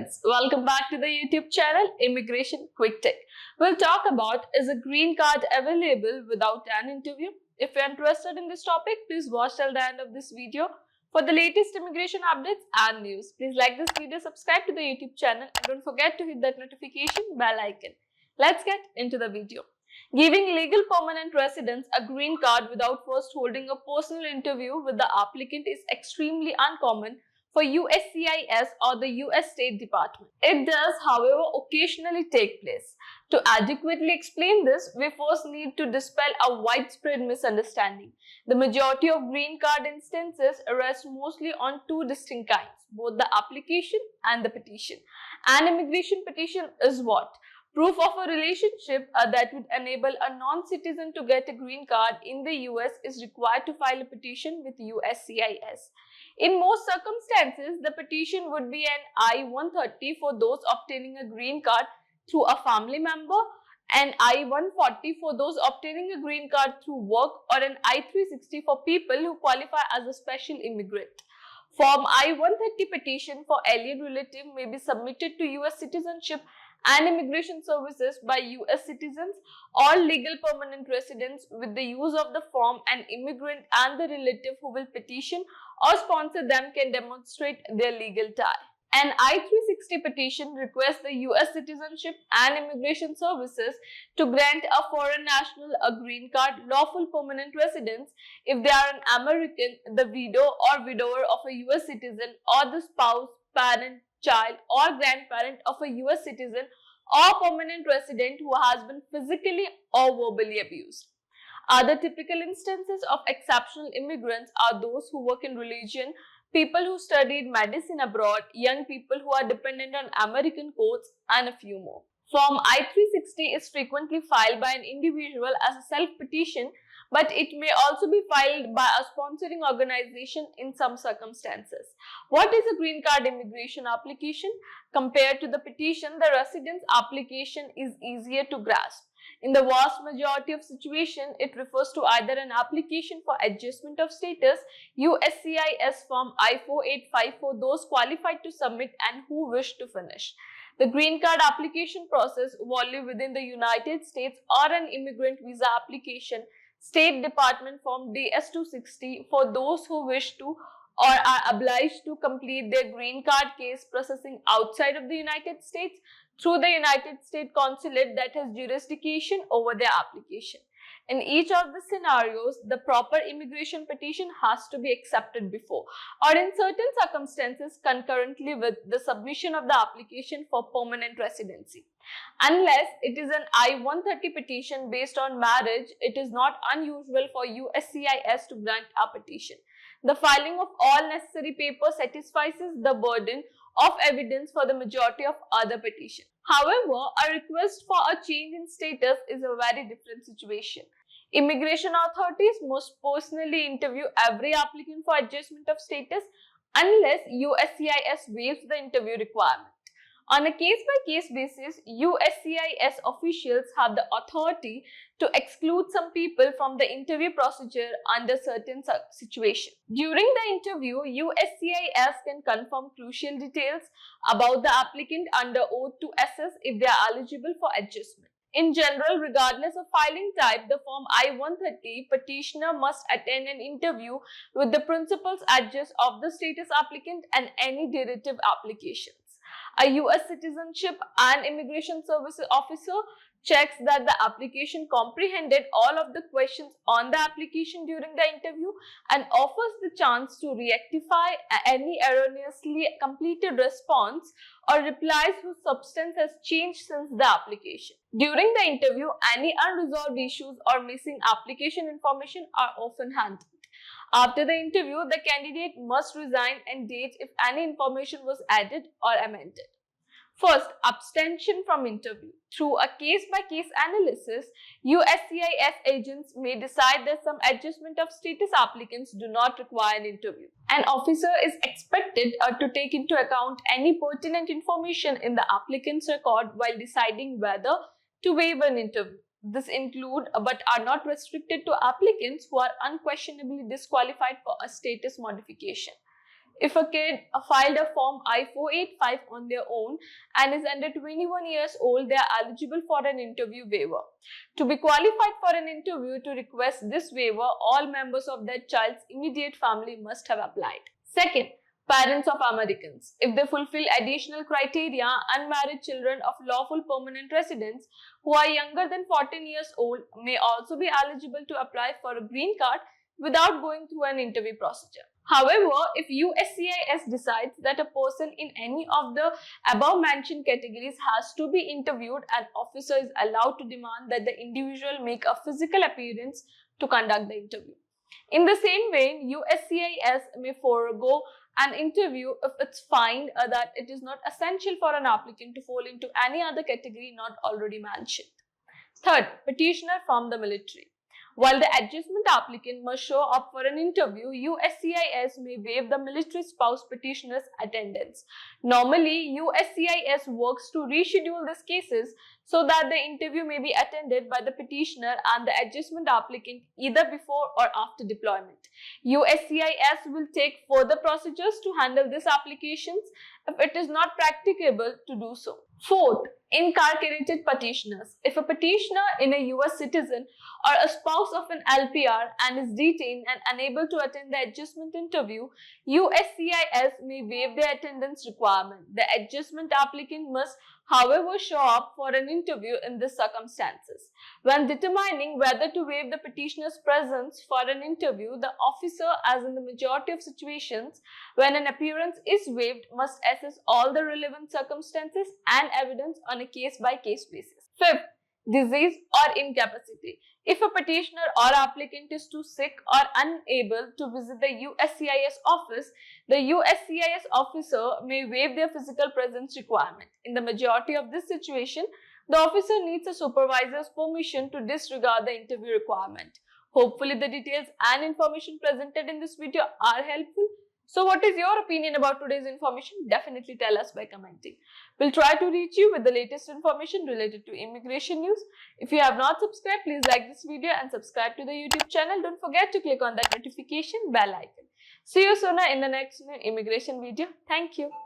friends, welcome back to the YouTube channel Immigration Quick Tech. We'll talk about, is a green card available without an interview? If you're interested in this topic, please watch till the end of this video. For the latest immigration updates and news, please like this video, subscribe to the YouTube channel and don't forget to hit that notification bell icon. Let's get into the video. Giving legal permanent residents a green card without first holding a personal interview with the applicant is extremely uncommon for USCIS or the US State Department. It does, however, occasionally take place. To adequately explain this, we first need to dispel a widespread misunderstanding. The majority of green card instances rest mostly on two distinct kinds, both the application and the petition. An immigration petition is what? Proof of a relationship that would enable a non-citizen to get a green card in the US is required to file a petition with USCIS. In most circumstances, the petition would be an I-130 for those obtaining a green card through a family member, an I-140 for those obtaining a green card through work, or an I-360 for people who qualify as a special immigrant. Form I-130 petition for alien relative may be submitted to US Citizenship and Immigration Services by US citizens or legal permanent residents. With the use of the form, an immigrant and the relative who will petition or sponsor them can demonstrate their legal tie. An I-360 petition requests the US Citizenship and Immigration Services to grant a foreign national a green card lawful permanent residence if they are an American, the widow or widower of a US citizen, or the spouse, parent, child or grandparent of a US citizen or permanent resident who has been physically or verbally abused. Other typical instances of exceptional immigrants are those who work in religion, people who studied medicine abroad, young people who are dependent on American courts, and a few more. Form I-360 is frequently filed by an individual as a self-petition, but it may also be filed by a sponsoring organization in some circumstances. What is a green card immigration application? Compared to the petition, the residence application is easier to grasp. In the vast majority of situations, it refers to either an application for adjustment of status, USCIS Form I-4854 for those qualified to submit and who wish to finish. The green card application process value within the United States, or an immigrant visa application, State Department Form DS-260 for those who wish to or are obliged to complete their green card case processing outside of the United States through the United States consulate that has jurisdiction over their application. In each of the scenarios, the proper immigration petition has to be accepted before, or in certain circumstances concurrently with the submission of the application for permanent residency. Unless it is an I-130 petition based on marriage, it is not unusual for USCIS to grant a petition. The filing of all necessary papers satisfies the burden of evidence for the majority of other petitions. However, a request for a change in status is a very different situation. Immigration authorities must personally interview every applicant for adjustment of status unless USCIS waives the interview requirement. On a case-by-case basis, USCIS officials have the authority to exclude some people from the interview procedure under certain situations. During the interview, USCIS can confirm crucial details about the applicant under oath to assess if they are eligible for adjustment. In general, regardless of filing type, the Form I-130 petitioner must attend an interview with the principals adjust of the status applicant and any derivative applications. A US Citizenship and Immigration Services officer checks that the application comprehended all of the questions on the application during the interview and offers the chance to rectify any erroneously completed response or replies whose substance has changed since the application. During the interview, any unresolved issues or missing application information are often handled. After the interview, the candidate must resign and date if any information was added or amended. First, abstention from interview. Through a case-by-case analysis, USCIS agents may decide that some adjustment of status applicants do not require an interview. An officer is expected to take into account any pertinent information in the applicant's record while deciding whether to waive an interview. This include but are not restricted to applicants who are unquestionably disqualified for a status modification. If a kid filed a form I-485 on their own and is under 21 years old, they are eligible for an interview waiver. To be qualified for an interview to request this waiver, all members of that child's immediate family must have applied. Second, parents of Americans. If they fulfill additional criteria, unmarried children of lawful permanent residents who are younger than 14 years old may also be eligible to apply for a green card without going through an interview procedure. However, if USCIS decides that a person in any of the above mentioned categories has to be interviewed, an officer is allowed to demand that the individual make a physical appearance to conduct the interview. In the same vein, USCIS may forego an interview if it's found that it is not essential for an applicant to fall into any other category not already mentioned. Third, petitioner from the military. While the adjustment applicant must show up for an interview, USCIS may waive the military spouse petitioner's attendance. Normally, USCIS works to reschedule these cases so that the interview may be attended by the petitioner and the adjustment applicant either before or after deployment. USCIS will take further procedures to handle these applications if it is not practicable to do so. Fourth, incarcerated petitioners. If a petitioner is a US citizen or a spouse of an LPR and is detained and unable to attend the adjustment interview, USCIS may waive the attendance requirement. The adjustment applicant must, however, show up for an interview in these circumstances. When determining whether to waive the petitioner's presence for an interview, the officer, as in the majority of situations when an appearance is waived, must assess all the relevant circumstances and evidence on a case-by-case basis. Fifth, disease or incapacity. If a petitioner or applicant is too sick or unable to visit the USCIS office, the USCIS officer may waive their physical presence requirement. In the majority of this situation, the officer needs a supervisor's permission to disregard the interview requirement. Hopefully, the details and information presented in this video are helpful. So what is your opinion about today's information? Definitely tell us by commenting. We'll try to reach you with the latest information related to immigration news. If you have not subscribed, please like this video and subscribe to the YouTube channel. Don't forget to click on that notification bell icon. See you soon in the next immigration video. Thank you.